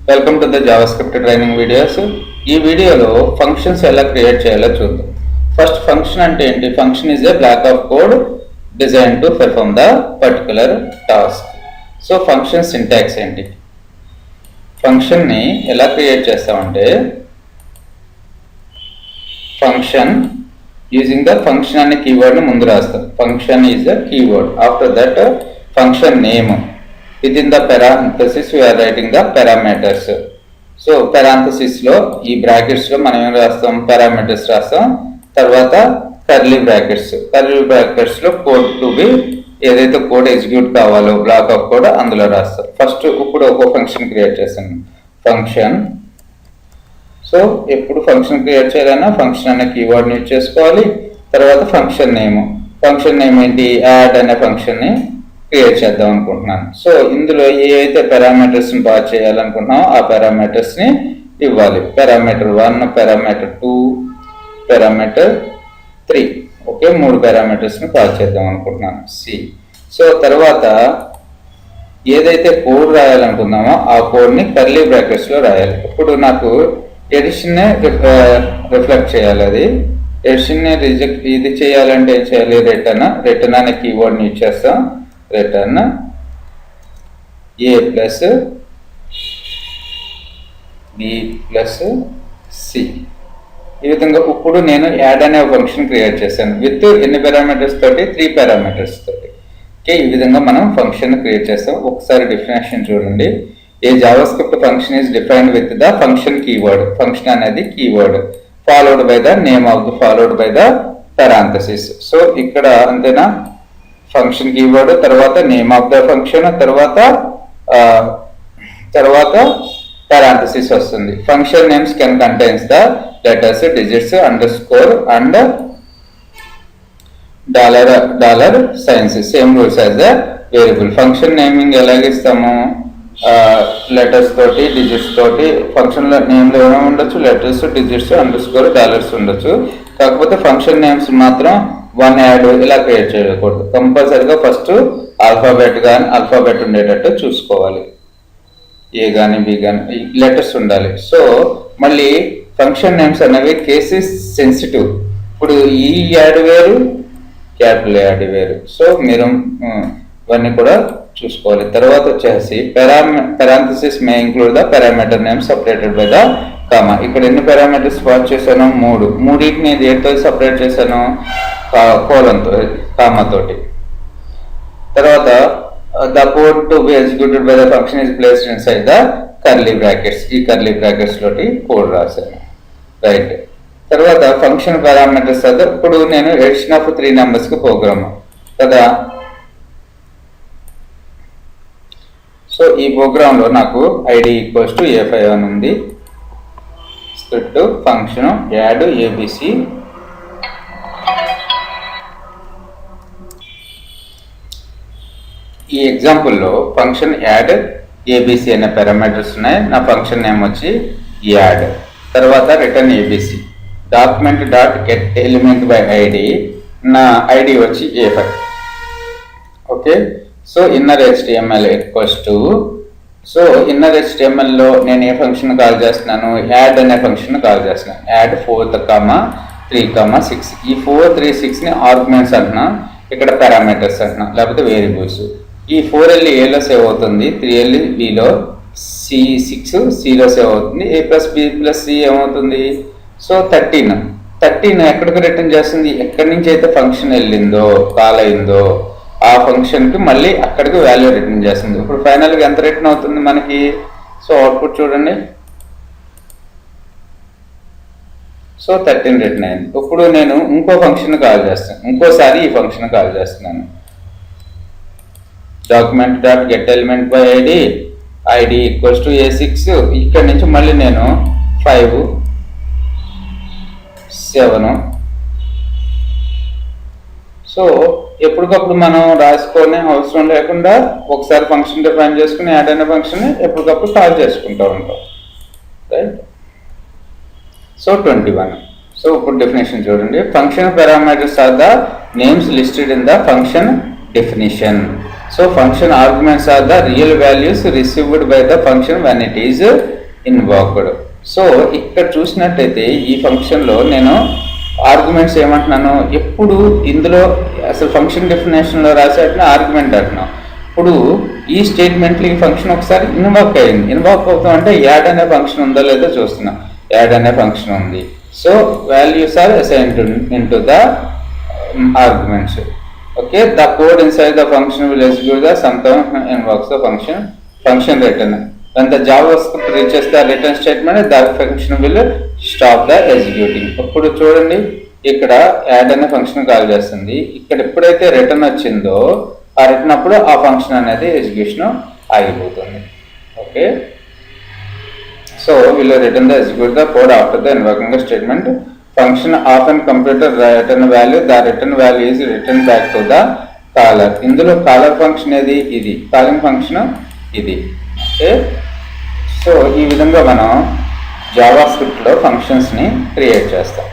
Welcome to the JavaScript training videos. ఈ వీడియోలో functions ఎలా క్రియేట్ చేయాలో చూద్దాం. ఫస్ట్ ఫంక్షన్ అంటే ఏంటి? Function is a black of code design to perform the particular task. So function syntax ఏంటి? ఫంక్షన్ని ఎలా క్రియేట్ చేస్తామంటే ఫంక్షన్ యూజింగ్ ద ఫంక్షన్ అనే కీవర్డ్ని ముందు రాస్తాం. Function is the keyword. After that function name. Within the parenthesis we are writing the parameters. So parenthesis లో ఈ brackets లో మనం ఏం రాస్తాం? పారామీటర్స్ రాస్తాం. తర్వాత కర్లీ బ్రాకెట్స్ లో కోడ్ టు బి ఏదైతే కోడ్ ఎగ్జిక్యూట్ కావాలో బ్లాక్ ఆఫ్ కోడ్ అందులో రాస్తాం. ఫస్ట్ ఇప్పుడు ఒక ఫంక్షన్ క్రియేట్ చేస్తాను. ఫంక్షన్. సో ఎప్పుడు ఫంక్షన్ క్రియేట్ చేయాలన్నా ఫంక్షన్ అనే కీవర్డ్ని యూజ్ చేసుకోవాలి. తర్వాత ఫంక్షన్ నేమ్ ఏంటి? యాడ్ అనే ఫంక్షన్ని క్రియేట్ చేద్దాం అనుకుంటున్నాను. సో ఇందులో ఏవైతే పారామీటర్స్ని పాస్ చేయాలనుకుంటున్నామో ఆ పారామీటర్స్ని ఇవ్వాలి. Parameter 1, parameter 2, parameter 3. ఓకే, 3 పారామీటర్స్ని పాస్ చేద్దాం అనుకుంటున్నాను. సి. సో తర్వాత ఏదైతే కోడ్ రాయాలనుకున్నామో ఆ కోడ్ని కర్లీ బ్రాకెట్స్లో రాయాలి. ఇప్పుడు నాకు ఎడిషన్నే రిఫ్లెక్ట్ చేయాలి. అది ఎడిషన్ని ఇది చేయాలంటే ఏం చేయాలి? రిటర్న్ అనే కీవర్డ్ని యూజ్ చేస్తాం. Return a plus b plus c. ఈ విధంగా ఇప్పుడు నేను యాడ్ అనే ఫంక్షన్ క్రియేట్ చేశాను విత్ ఎన్ని పారామీటర్స్ తోటి? 3 పారామీటర్స్ తోటి. ఓకే, ఈ విధంగా మనం ఫంక్షన్ క్రియేట్ చేస్తాం. ఒకసారి డెఫినేషన్ చూడండి. A JavaScript function is defined with the function keyword. Function అనేది keyword followed by the name of the followed by the parenthesis. So ఇక్కడ అంతేనా? ఫంక్షన్ కీవర్డ్, తర్వాత నేమ్ ఆఫ్ ద ఫంక్షన్, తర్వాత parenthesis వస్తుంది. Function names can contains the letters, digits, underscore and dollar signs. Same rules as the variable. Function naming ఎలాగిస్తాము? Letters తోటి, digits తోటి. Function నేమ్లో ఏమేమి ఉండొచ్చు? Letters, digits, under score, dollars ఉండొచ్చు. కాకపోతే ఫంక్షన్ నేమ్స్ మాత్రం 1 యాడ్ ఇలా క్రియేట్ చేయకూడదు. కంపల్సరీగా ఫస్ట్ ఆల్ఫాబెట్ ఉండేటట్టు చూసుకోవాలి. ఏ కానీ బి కానీ లెటర్స్ ఉండాలి. సో మళ్ళీ ఫంక్షన్ నేమ్స్ అనేవి కేసెస్ సెన్సిటివ్. ఇప్పుడు ఈ యాడ్ వేరు, క్యాపిటల్ యాడ్ వేరు. సో మీరు ఇవన్నీ కూడా చూసుకోవాలి. తర్వాత వచ్చేసి parenthesis May include the parameter name separated by the comma. ఇక్కడ ఎన్ని పారామీటర్స్ పాస్ చేశాను? 3. మూడింటిని దేనితో సపరేట్ చేశాను? కోలంతో, కామాతోటి. తర్వాత the code to be executed by the function is placed inside the curly brackets. ఈ కర్లీ బ్రాకెట్స్ లోటి కోడ్ రాశాను. రైట్. తర్వాత ఫంక్షన్ పారామీటర్స్ అయితే ఇప్పుడు నేను ఎడిషన్ ఆఫ్ 3 నెంబర్స్కి ప్రోగ్రామ్ కదా. సో ఈ ప్రోగ్రాంలో నాకు ఐడి ఈక్వల్స్ టు A5 అని ఉంది. Script function add ABC. ఈ ఎగ్జాంపుల్లో ఫంక్షన్ యాడ్ ABC అనే పారామీటర్స్ ఉన్నాయి. నా ఫంక్షన్ నేమ్ వచ్చి యాడ్. తర్వాత return ABC. Document dot get element by ID. నా ఐడి వచ్చి A5. Okay. So inner HTML equals to. So inner HTMLలో నేను ఏ ఫంక్షన్ కాల్ చేస్తున్నాను? యాడ్ అనే ఫంక్షన్ కాల్ చేస్తున్నాను. యాడ్ 4, 3, 6. ఈ 4, 3, 6ని ఆర్గ్యుమెంట్స్ అంటున్నా. ఇక్కడ పారామీటర్స్ అంటున్నా, లేకపోతే వేరియబుల్స్. ఈ 4 వెళ్ళి ఏలో సేవ్ అవుతుంది, 3 వెళ్ళి బిలో, C6 సిలో సేవ్ అవుతుంది. A plus B plus C ఏమవుతుంది? సో 13 ఎక్కడికి రిటర్న్ చేస్తుంది? ఎక్కడి నుంచి అయితే ఫంక్షన్ వెళ్ళిందో, కాల్ అయిందో ఆ ఫంక్షన్కి మళ్ళీ అక్కడికి వాల్యూ రిటర్న్ చేస్తుంది. ఇప్పుడు ఫైనల్గా ఎంత రిటర్న్ అవుతుంది మనకి? సో అవుట్పుట్ చూడండి. సో 13 రిటర్న్ అయింది. ఇప్పుడు నేను ఇంకో ఫంక్షన్ కాల్ చేస్తాను. ఇంకోసారి ఈ ఫంక్షన్ కాల్ చేస్తున్నాను. Document dot get element by ID equals to A6. ఇక్కడ నుంచి మళ్ళీ నేను 5, 7. సో ఎప్పటికప్పుడు మనం రాసుకొని అవసరం లేకుండా ఒకసారి ఫంక్షన్ డిఫైన్ చేసుకుని యాడ్ అనే ఫంక్షన్ ఎప్పటికప్పుడు కాల్ చేసుకుంటూ ఉంటాం. రైట్. సో 21. సో ఇప్పుడు డెఫినేషన్ చూడండి. Function parameters are the names listed in the function definition. So function arguments are the real values received by the function when it is invoked. So ఇక్కడ చూసినట్టయితే ఈ ఫంక్షన్లో నేను arguments ఏమంటున్నాను, ఎప్పుడు ఇందులో అసలు ఫంక్షన్ డెఫినేషన్లో రాసేటప్పుడు ఆర్గ్యుమెంట్ అంటున్నాం. ఇప్పుడు ఈ స్టేట్మెంట్లో ఈ ఫంక్షన్ ఒకసారి ఇన్వాక్ అయింది. ఇన్వాక్ అవుతాం అంటే యాడ్ అనే ఫంక్షన్ ఉందో లేదో చూస్తున్నాం. యాడ్ అనే ఫంక్షన్ ఉంది. So values are assigned into the arguments. Okay, the code inside the function will execute the sometime invokes the function return. When the JavaScript reaches the return statement, the function will stop the executing. ఇప్పుడు చూడండి, ఇక్కడ add అనే function call చేస్తుంది. ఇక్కడ ఎప్పుడైతే return వచ్చిందో ఆ return అప్పుడు ఆ ఫంక్షన్ అనేది ఎగ్జిక్యూషన్ ఆగిపోతుంది. Okay, so will return the execute the code after the invoking statement. Function often compute the return value. The return value is returned back to the caller. ఇందులో caller function ఏది, ఇది calling function ఇది. Okay, so ఈ విధంగా మనం Java స్క్రిప్ట్లో ఫంక్షన్స్ని create చేస్తాం.